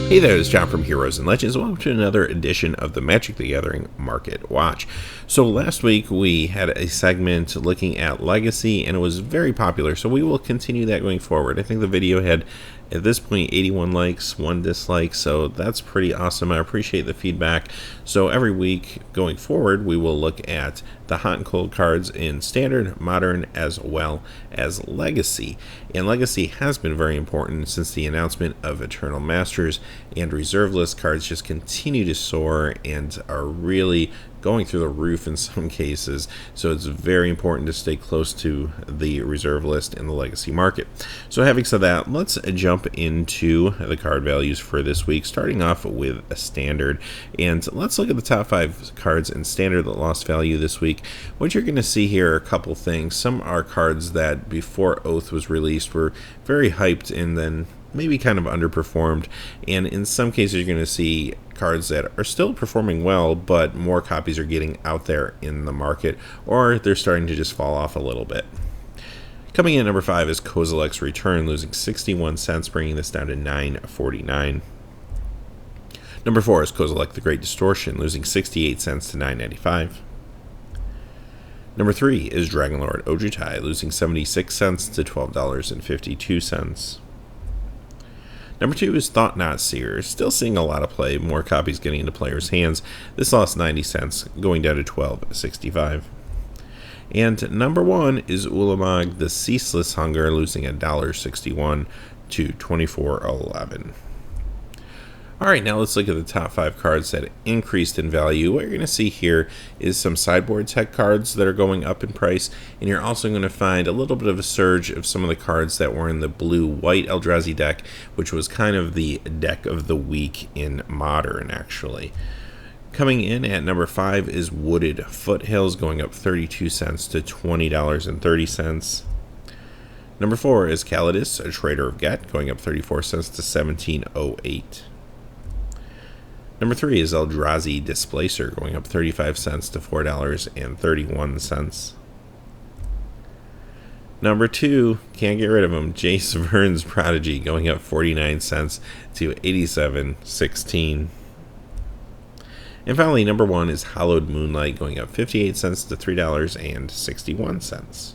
Hey there, it's John from Heroes and Legends. Welcome to another edition of the Magic the Gathering Market Watch. So last week we had a segment looking at Legacy and it was very popular, so we will continue that going forward. I think the video had, at this point, 81 likes, 1 dislike, so that's pretty awesome. I appreciate the feedback. So every week going forward, we will look at the hot and cold cards in Standard, Modern, as well as Legacy. And Legacy has been very important since the announcement of Eternal Masters, and reserve list cards just continue to soar and are really going through the roof in some cases, so it's very important to stay close to the reserve list in the Legacy market. So having said that, let's jump into the card values for this week, starting off with a Standard, and let's look at the top 5 cards in Standard that lost value this week. What you're going to see here are a couple things. Some are cards that before Oath was released were very hyped and then maybe kind of underperformed, and in some cases you're going to see cards that are still performing well, but more copies are getting out there in the market, or they're starting to just fall off a little bit. Coming in at number 5 is Kozilek's Return, losing 61 cents, bringing this down to $9.49. Number 4 is Kozilek the Great Distortion, losing 68 cents to $9.95. Number 3 is Dragonlord Ojutai, losing 76 cents to $12.52. Number 2 is Thought-Knot Seer, still seeing a lot of play, more copies getting into players' hands. This lost 90 cents, going down to $12.65. And number 1 is Ulamog the Ceaseless Hunger, losing $1.61 to $24.11. Alright, now let's look at the top 5 cards that increased in value. What you're going to see here is some sideboard tech cards that are going up in price, and you're also going to find a little bit of a surge of some of the cards that were in the blue-white Eldrazi deck, which was kind of the deck of the week in Modern, actually. Coming in at number 5 is Wooded Foothills, going up 32 cents to $20.30. Number 4 is Calidus, a Trader of Get, going up 34 cents to $17.08. Number 3 is Eldrazi Displacer, going up 35 cents to $4.31. Number 2, can't get rid of him, Jace Vern's Prodigy, going up 49 cents to $87.16. And finally, number 1 is Hallowed Moonlight, going up 58 cents to $3.61.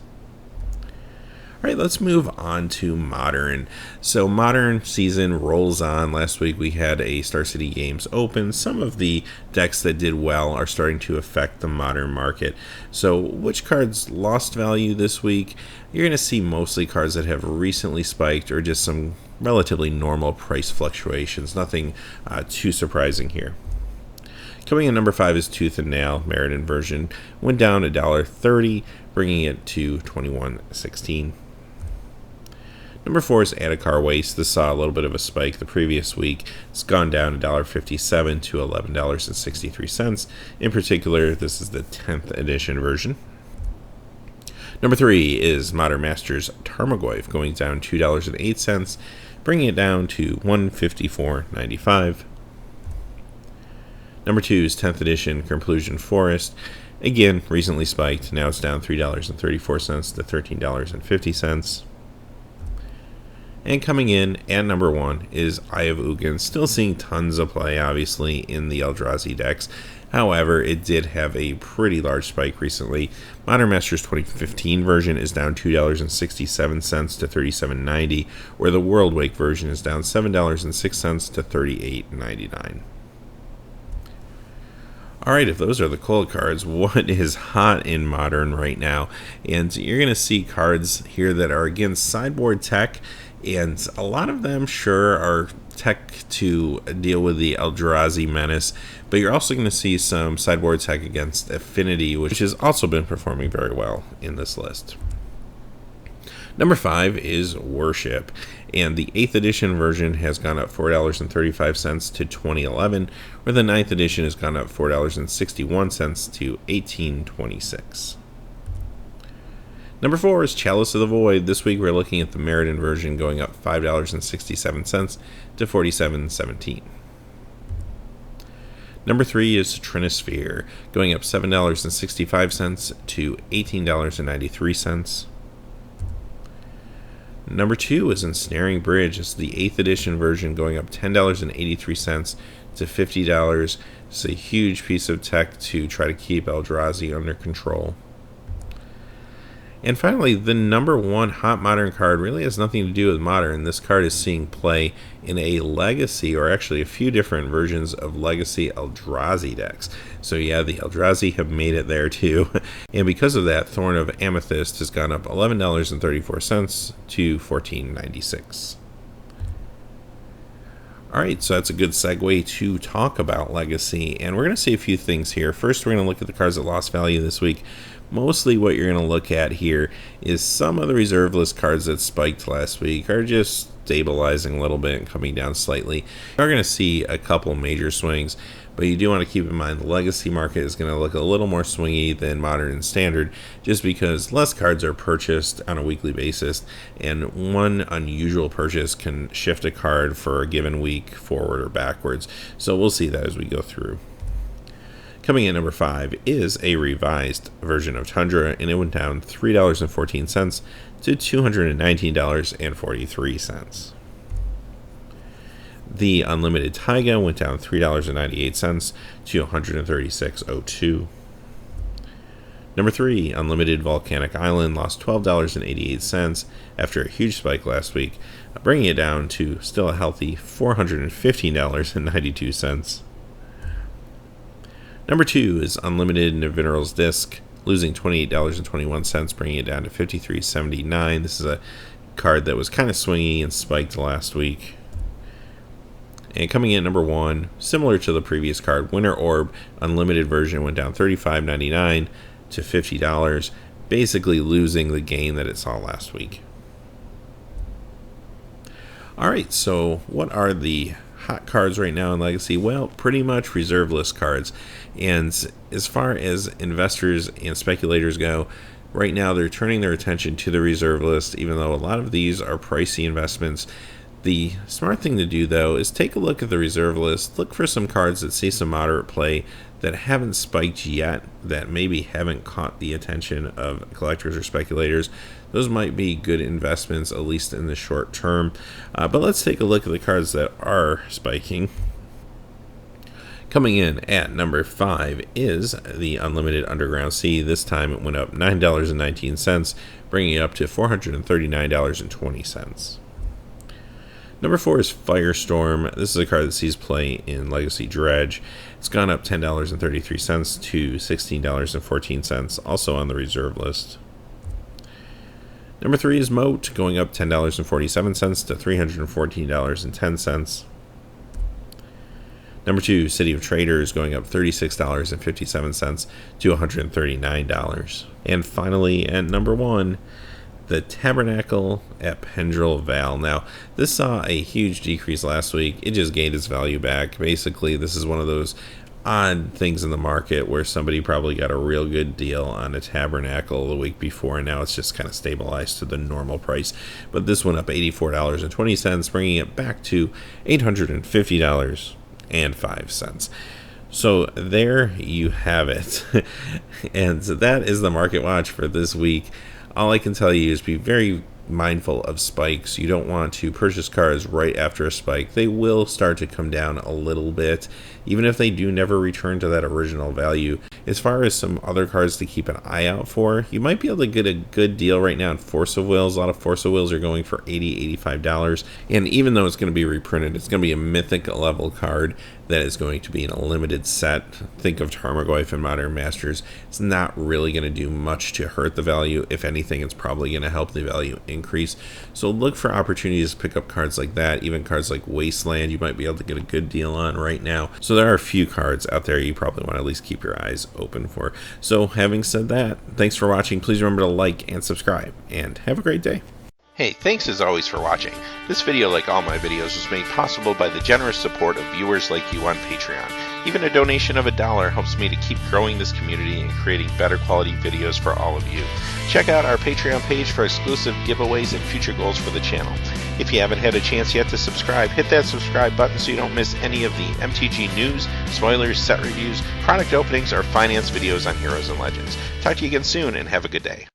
Alright, let's move on to Modern. So Modern season rolls on. Last week we had a Star City Games Open. Some of the decks that did well are starting to affect the Modern market. So which cards lost value this week? You're going to see mostly cards that have recently spiked or just some relatively normal price fluctuations. Nothing too surprising here. Coming in number 5 is Tooth and Nail, Meriden version. Went down $1.30, bringing it to $21.16. Number 4 is Adhikar Waste. This saw a little bit of a spike the previous week. It's gone down $1.57 to $11.63. In particular, this is the 10th edition version. Number 3 is Modern Masters Tarmogoyf, going down $2.08, bringing it down to $154.95. Number 2 is 10th edition Conclusion Forest. Again, recently spiked. Now it's down $3.34 to $13.50. And coming in at number 1 is Eye of Ugin. Still seeing tons of play, obviously, in the Eldrazi decks. However, it did have a pretty large spike recently. Modern Masters 2015 version is down $2.67 to $37.90, where the World Wake version is down $7.06 to $38.99. Alright, if those are the cold cards, what is hot in Modern right now? And you're going to see cards here that are, again, sideboard tech, and a lot of them, sure, are tech to deal with the Eldrazi menace, but you're also going to see some sideboard tech against Affinity, which has also been performing very well in this list. Number 5 is Worship, and the 8th edition version has gone up $4.35 to $20.11, where the 9th edition has gone up $4.61 to $18.26. Number 4 is Chalice of the Void. This week we're looking at the Meriden version, going up $5.67 to $47.17. Number 3 is Trinisphere, going up $7.65 to $18.93. Number 2 is Ensnaring Bridge. It's the 8th edition version, going up $10.83 to $50. It's a huge piece of tech to try to keep Eldrazi under control. And finally, the number 1 hot modern card really has nothing to do with modern. This card is seeing play in a legacy, or actually a few different versions of legacy Eldrazi decks. So yeah, the Eldrazi have made it there too. And because of that, Thorn of Amethyst has gone up $11.34 to $14.96. Alright, so that's a good segue to talk about Legacy, and we're going to see a few things here. First, we're going to look at the cards that lost value this week. Mostly what you're going to look at here is some of the reserve list cards that spiked last week are just stabilizing a little bit and coming down slightly. You're going to see a couple major swings, but you do want to keep in mind the legacy market is going to look a little more swingy than modern and standard, just because less cards are purchased on a weekly basis, and one unusual purchase can shift a card for a given week forward or backwards. So we'll see that as we go through. Coming in number 5 is a revised version of Tundra, and it went down $3.14 to $219.43. The Unlimited Taiga went down $3.98 to $136.02. Number 3, Unlimited Volcanic Island lost $12.88 after a huge spike last week, bringing it down to still a healthy $415.92. Number 2 is Unlimited Nivinral's Disc, losing $28.21, bringing it down to $53.79. This is a card that was kind of swingy and spiked last week. And coming in at number 1, similar to the previous card, Winter Orb Unlimited version went down $35.99 to $50, basically losing the gain that it saw last week. Alright, so what are the hot cards right now in Legacy? Well, pretty much reserve list cards. And as far as investors and speculators go, right now they're turning their attention to the reserve list, even though a lot of these are pricey investments. The smart thing to do, though, is take a look at the reserve list, look for some cards that see some moderate play that haven't spiked yet, that maybe haven't caught the attention of collectors or speculators. Those might be good investments, at least in the short term. But let's take a look at the cards that are spiking. Coming in at number 5 is the Unlimited Underground Sea. This time it went up $9.19, bringing it up to $439.20. Number 4 is Firestorm. This is a card that sees play in Legacy Dredge. It's gone up $10.33 to $16.14, also on the reserve list. Number 3 is Moat, going up $10.47 to $314.10. Number 2, City of Traders, going up $36.57 to $139. And finally, at number 1, the Tabernacle at Pendrell Val. Now, this saw a huge decrease last week. It just gained its value back. Basically, this is one of those odd things in the market where somebody probably got a real good deal on a Tabernacle the week before, and now it's just kind of stabilized to the normal price. But this went up $84.20, bringing it back to $850.05. So there you have it. And so that is the Market Watch for this week. All I can tell you is be very mindful of spikes. You don't want to purchase cards right after a spike. They will start to come down a little bit, even if they do never return to that original value. As far as some other cards to keep an eye out for, you might be able to get a good deal right now in Force of Wills. A lot of Force of Wills are going for $80, $85. And even though it's going to be reprinted, it's going to be a mythic level card that is going to be in a limited set. Think of Tarmogoyf and Modern Masters. It's not really going to do much to hurt the value. If anything, it's probably going to help the value increase. So look for opportunities to pick up cards like that. Even cards like Wasteland, you might be able to get a good deal on right now. So there are a few cards out there you probably want to at least keep your eyes open for. So having said that, thanks for watching. Please remember to like and subscribe, and have a great day. Hey, thanks as always for watching. This video, like all my videos, was made possible by the generous support of viewers like you on Patreon. Even a donation of $1 helps me to keep growing this community and creating better quality videos for all of you. Check out our Patreon page for exclusive giveaways and future goals for the channel. If you haven't had a chance yet to subscribe, hit that subscribe button so you don't miss any of the MTG news, spoilers, set reviews, product openings, or finance videos on Heroes and Legends. Talk to you again soon, and have a good day.